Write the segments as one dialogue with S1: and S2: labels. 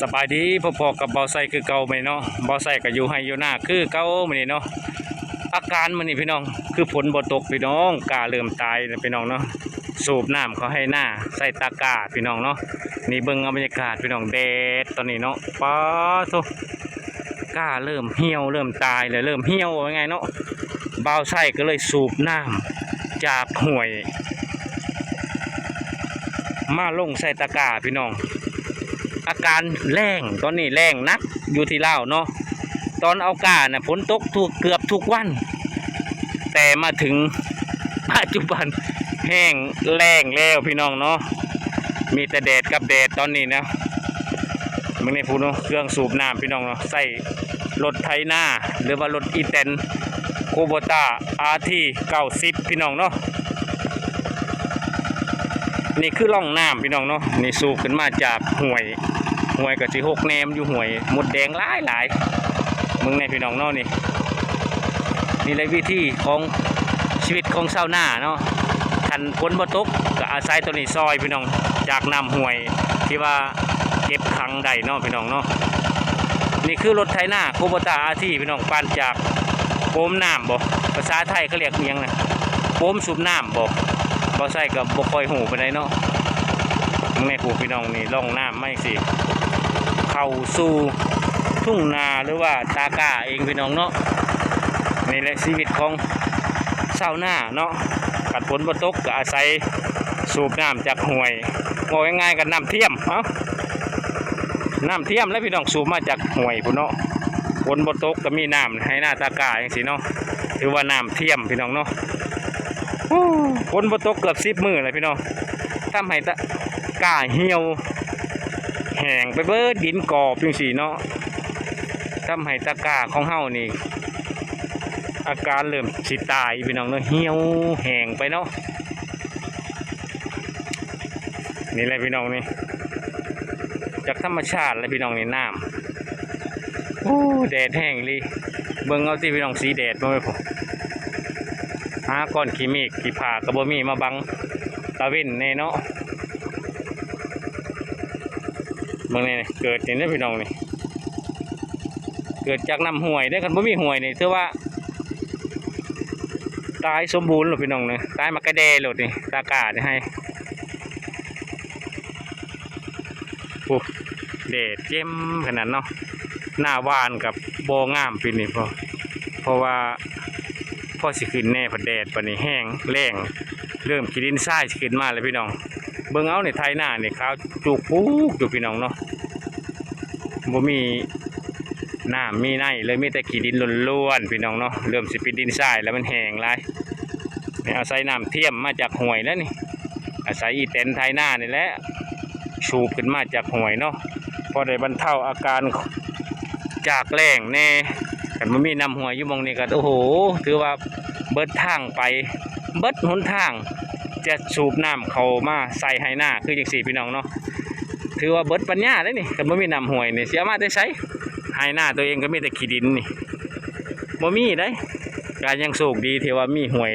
S1: สบายดีพอๆกับเบาไซคือเก่าไหมเนาะเบาไซก็อยู่ให้อยู่หน้าคือเก่ามื้อนี้เนาะอาการมื้อนี้พี่น้องคือฝนบ่ตกพี่น้องกาเริ่มตายแล้วพี่น้องเนาะสูบน้ำเขาให้หน้าใส่ตะกร้าพี่น้องเนาะนี่เบิ่งเอาบรรยากาศพี่น้องแดดตอนนี้เนาะป๊าโธ่กาเริ่มเหี่ยวเริ่มตายเลยเริ่มเหี่ยวว่าไงเนาะเบาไซก็เลยสูบน้ำจากห้วยมาลงใส่ตะกร้าพี่น้องอาการแรงตอนนี้แรงนักอยู่ที่ลาวเนาะตอนเอากาเนี่ยฝนตกเกือบทุกวันแต่มาถึงปัจจุบันแห้งแรงแล้วพี่น้องเนาะมีแต่แดดกับแดดตอนนี้นะมึงในพูดเนาะเครื่องสูบน้ำพี่น้องเนาะใส่รถไถนาหรือว่ารถอีแตนโคโบต้าRT90พี่น้องเนาะนี่คือร่องน้ำพี่น้องเนาะนี่สูบขึ้นมาจากห้วยกับที่6แนมอยู่ห้วยหมดแดงหลายมึงในพี่น้องเนาะนี่เลยวิธีของชีวิตของชาวนาเนาะทันฝนบ่ตกก็อาศัยตัวนี้ซอยพี่น้องจากน้ำห้วยที่ว่าเก็บขังได้เนาะพี่น้องเนาะนี่คือรถไถนาโคโบต้าRTพี่น้องปั่นจากโปมน้ำบ่ภาษาไทยเขาเรียกเมียงนะโปมสูบน้ำบ่ใส่กับบ่ค่อยหูไปไหนเนาะมึงในผูพี่น้องนี่ล่องน้ำไม่สิเข้าสู่ทุ่งนาหรือว่าตากาเองพี่น้องเนาะนี่แหละชีวิตของชาวนาเนาะกัดฝนบ่ตกก็อาศัยสูบน้ำจากห้วยบอกง่ายๆกันน้ำเทียมน้ำเทียมแล้วพี่น้องสูบมาจากห้วยพุ่นเนาะฝนบ่ตกก็มีน้ำให้หน้าตากาอย่างสิเนาะถือว่าน้ำเทียมพี่น้องเนาะฝนบ่ตกเกือบ10 มื้อเลยพี่น้องทำให้ตะกร้าเหี่ยวแห้งไปเบิดดินกอบจังซี่เนาะทำให้ตะกร้าของเฮานี่อาการเริ่มสิตายพี่น้องเนาะเหี่ยวแห้งไปเนาะนี่แหละพี่น้องนี่จากธรรมชาติเลยพี่น้องนี่น้ำแดดแห้งเลยเบิ่งเอาสิพี่น้องสีแดดบ่แม่นผมหาก้อนขี้เมฆขี้ผากระบ่มีมาบังตะเว้นแน่เนาะเบิ่งนี่เกิดนี่นะพี่น้องนี่เกิดจากน้ำห้วยได้กันบ่มีห้วยนี่ถือว่าตายสมบูรณ์หรอพี่น้องเนี่ยตายมากระเดะหลดนี่ตากาดให้โอ้แดดเจ็มขนาดเนาะหน้าวานกับโบงามปีนี้เพราะว่าพ่อสิขึ้นแน่พอแดดปานนี้แห้งแรงเริ่มกินดินทรายสิขึ้นมาเลยพี่น้องเบิ่งเอาในไทยหน้านี่ขาวจุกปุ๊กอยู่พี่น้องเนาะบ่มีน้ำมีไนเลยมีแต่ขี้ดินล้วนๆพี่น้องเนาะเริ่มสิเป็นดินทรายแล้วมันแห้งหลายนี่อาศัยน้ำเทียมมาจากห้วยแล้วนี่อาศัยอีแตนไทยหน้านี่แหละสูบขึ้นมาจากห้วยเนาะพอได้บรรเทาอาการจากแรงแน่แต่มันมีน้ำห้วยอยู่มองนี่ก็โอ้โหถือว่าเบิดทางไปเบิดหนทางจะสูบน้ำเข้ามาใส่ให้หน้าคืออย่างสี่พี่น้องเนาะถือว่าเบิดปัญญาเลยนี่แต่มันมีน้ำห้วยนี่เสียมาได้ใช้ให้หน้าตัวเองก็มีแต่ขี้ดินนี่บ่มีได้การยังโชคดีที่ว่ามีห้วย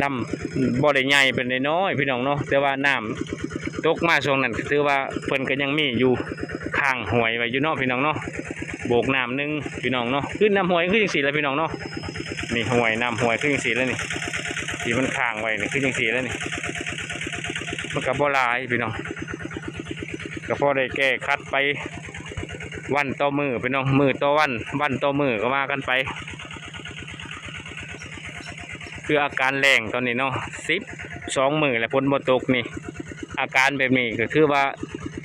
S1: ลำบ่ได้ใหญ่เป็นน้อยพี่น้องเนาะแต่ว่าน้ำตกมาช่วงนั้นถือว่าเพิ่นก็ยังมีอยู่ข้างห้วยไว้อยู่เนาะพี่น้องเนาะโบกน้ำนึงพี่น้องเนาะขึ้นน้ำห้วยขึ้นจังสี่แล้วพี่น้องเนาะนี่ห้วยน้ำห้วยขึ้นจังสี่แล้วนี่ที่มันข้างไว้นี่ขึ้นจังสี่แล้วนี่มันก็บ่หลายพี่น้องก็พอได้แก้คัดไปวันต่อมือพี่น้องมือต่อวันต่อมือก็มากันไปคืออาการแรงตอนนี้เนาะ12 มื้อแล้วฝนบ่ตกนี่อาการแบบนี้ก็คือว่า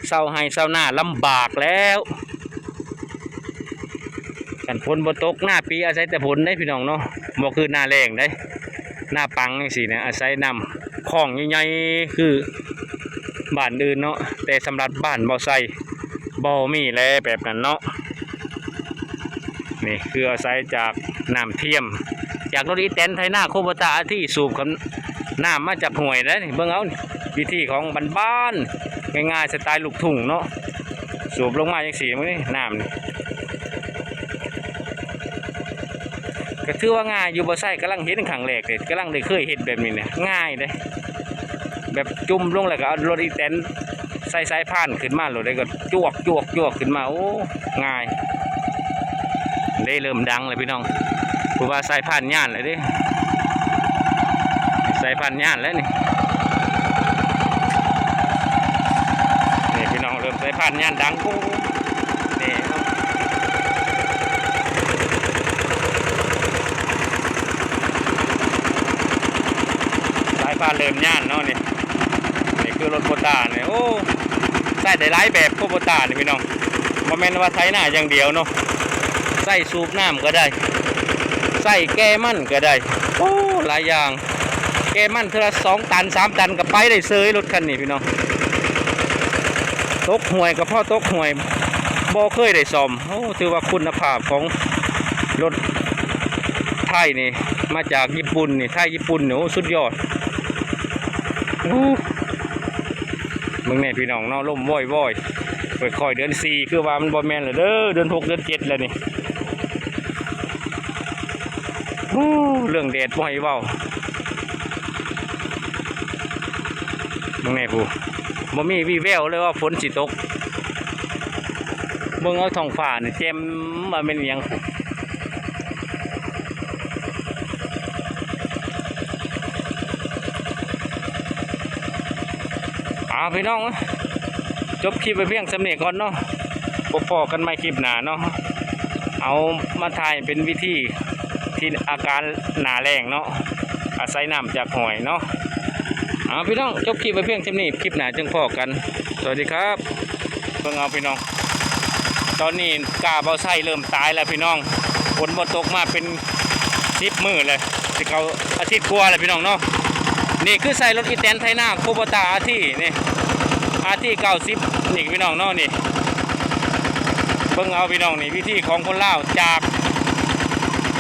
S1: เศร้าให้เศร้าหน้าลำบากแล้วกันฝนบ่ตกหน้าปีอาศัยแต่ฝนได้พี่น้องเนาะบ่คือหน้าแรงได้หน้าปังจังซี่เนี่ยอาศัยน้ำคลองใหญ่ๆคือบ้านอื่นเนาะแต่สำหรับบ้านบ่ใส่บ่มีแลแบบนั้นเนาะนี่คืออาศัยจากน้ำเทียมจากรถอีแตนไทยหน้าโคโบต้าที่สูบกับน้ำมาจากห้วยได้นี่เบิ่งเอาวิธีของบ้านๆง่ายๆสไตล์ลูกทุ่งเนาะสูบลงมาจังซี่มื้อนี้น้ำนี่ก็ถือว่าง่ายอยู่บ่ใส่กำลังเห็นครั้งแรกเลยกำลังได้เคยเห็นแบบนี้เนี่ยง่ายเลยแบบจุ่มลงแล้วก็เอารถอีแตนใส่สายพานขึ้นมาโหลดได้ก็ จวกจวกจวกขึ้นมาโอ้ง่ายได้เริ่มดังเลยพี่น้องเพราะว่าสายพันธุ์ย่านเลยดิสายพันธุ์ย่านแล้วนี่พี่น้องเริ่มสายพันธุ์ย่านดังกูนี่สายพันธุ์เริ่มย่านเนาะนี่คือรถโบตาเนี่ยโอ้ใส่ได้หลายแบบโบตาเนี่ยพี่น้องบ่แม่นว่าไถนาอย่างเดียวเนาะใส่สูบน้ำก็ได้ใส่แก้มันก็ได้โอ้หลายอย่างแก้มันเท่าละ2 ตัน 3 ตันก็ไปได้เซยรถคันนี้พี่น้องตกห่วยกับพ่อตกห่วยบ่เคยได้ซ่อมโอ้ถือว่าคุณภาพของรถไทยนี่มาจากญี่ปุ่นนี่ไทยญี่ปุ่นเนี่ยโอ้สุดยอดมึงเนี่ยพี่น้องเนาะล่มว่อยเปิดคอยเดือน4คือว่ามันบอแมนเลยเด้อเดือน6เดือน7แล้วนี่เรื่องแดดบ่ให้เว้ามึงเนี่ยผู้บ่มีวี่แววเลยว่าฝนสิตกเบิ่งเอาท้องฟ้านี่แจ่มมาเป็นหยังพี่น้องจบคลิปไปเพียงสำเนียก่อนเนาะพอกันไม่คลิปหนาเนาะเอามาถ่ายเป็นวิธีที่อาการหนาแรงเนาะอาศัยน้ำจากหอยเนาะพี่น้องจบคลิปไปเพียงสำเนียคลิปหนาจึงพอกันสวัสดีครับเพิ่งเอาพี่น้องตอนนี้กาเบาไส้เริ่มตายแล้วพี่น้องฝนบ่ตกมาเป็น10 มื้อเลยสิเขาอาทิตย์กว่าแล้วพี่น้องเนาะนี่คือใส่รถอีแตนไทยนาโคโบตาอาที่นี่อาที่90นี่พี่น้องเนาะนี่เบิ่งเอาพี่น้องนี่วิธีของคนลาวจาก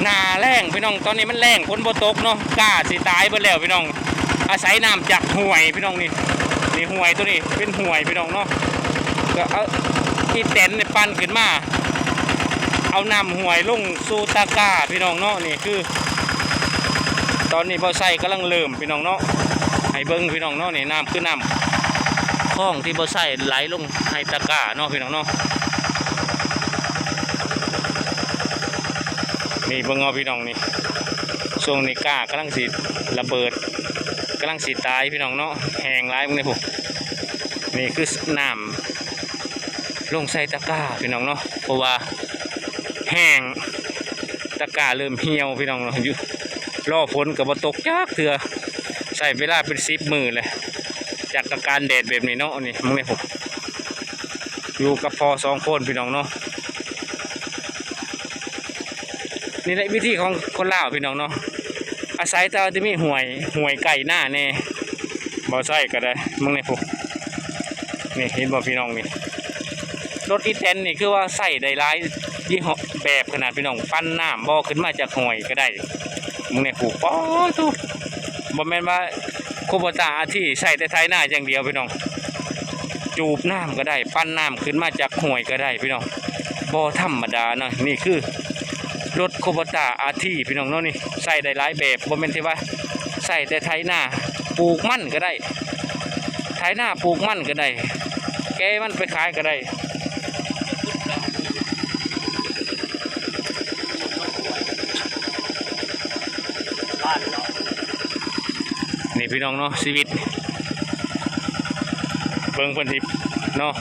S1: หน้าแรงพี่น้องตอนนี้มันแรงฝนบ่ตกเนาะกล้าสิตายเบิดแล้วพี่น้องอาศัยน้ำจากห้วยพี่น้องนี่ห้วยตัวนี้เป็นห้วยพี่น้องเนาะก็เอาอีแตนนี่ปั่นขึ้นมาเอาน้ำห้วยลงสู่ตะกร้าพี่น้องเนาะนี่คือตอนนี้บ่ใส่กำลังเริ่มพี่น้องเนาะให้เบิ้งพี่น้องเนาะนี่น้ำคือน้ำคลองที่บ่ใส่ไหลลงในตะกร้าเนาะพี่น้องเนาะนี่เบิ้งเอาพี่น้องนี่ช่วงนี้กล้ากำลังสิระเบิดกำลังสิตายพี่น้องเนาะแห้งร้ายพวกนี้ผมนี่คือน้ำลงใส่ตะกร้าพี่น้องเนาะเพราะว่าแห้งตะกร้าเริ่มเหี่ยวพี่น้องเนาะอยู่รอฝนกับบ่ตกยากเถื่อใส่เวลาเป็น10 มื้อเลยจากอาการแดดแบบนี้เนาะนี่มึงเนี่ยผมอยู่กับพ่อ2 คนพี่น้องเนาะนี่แหละวิธีของคนลาวพี่น้องเนาะอาศัยแต่จะมีห่วยไก่หน้าแน่บ่ใส่ก็ได้มึงเนี่ยผมนี่เห็นบ่พี่น้องนี่รถอีแตนนี่คือว่าใส่ได้หลายยี่ห้อแบบขนาดพี่น้องปั้นน้ำบ่ขึ้นมาจากห่วยก็ได้มึงเนี่ยผูกป้อทุกบ่แม่นว่าโคโบตาที่ใส่แต่ไทยหน้าอย่างเดียวพี่น้องจูบน้ำก็ได้ปั้นน้ำขึ้นมาจากห่วยก็ได้พี่น้องบ่ธรรมดาเนาะนี่คือรถโคโบตาอาที่พี่น้องเนาะนี่ใส่ได้หลายแบบบ่แม่นที่ว่าใส่แต่ไทยหน้าปลูกมันก็ได้ไทยหน้าปลูกมันก็ได้แกมันไปขายก็ได้นี่พี่น้องเนาะชีวิตเบิ่งเพิ่นสิเนาะ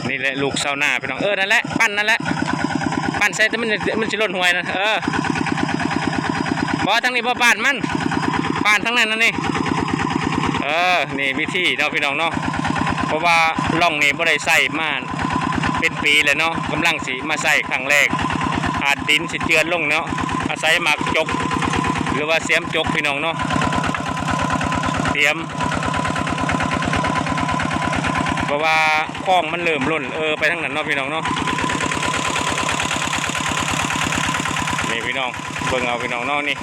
S1: นี่แหละลูกชาวนาพี่น้องนั่นแหละปั้นนั่นแหละปั้นใส่แต่มันสิหล่นห่วยนะบ่ทั้งนี้บ่ปั้นมันปั้นทั้งนั้นนั่นนี่นี่วิธีเนาะพี่น้องเนาะเพราะว่าล่องนี่บ่ได้ใส่มาเป็นปีเลยเนาะกำลังสิมาใส่ครั้งแรกอาจดินสิเจือนลงเนาะอาศัยหมากจกหรือว่าเสียมจกพี่น้องเนาะเตรียมเพราะว่าคลองมันเริ่มล้นไปทั้งนั้นเนาะพี่น้องเนาะนี่พี่น้องเบิ่งเอาพี่น้องเนาะนี่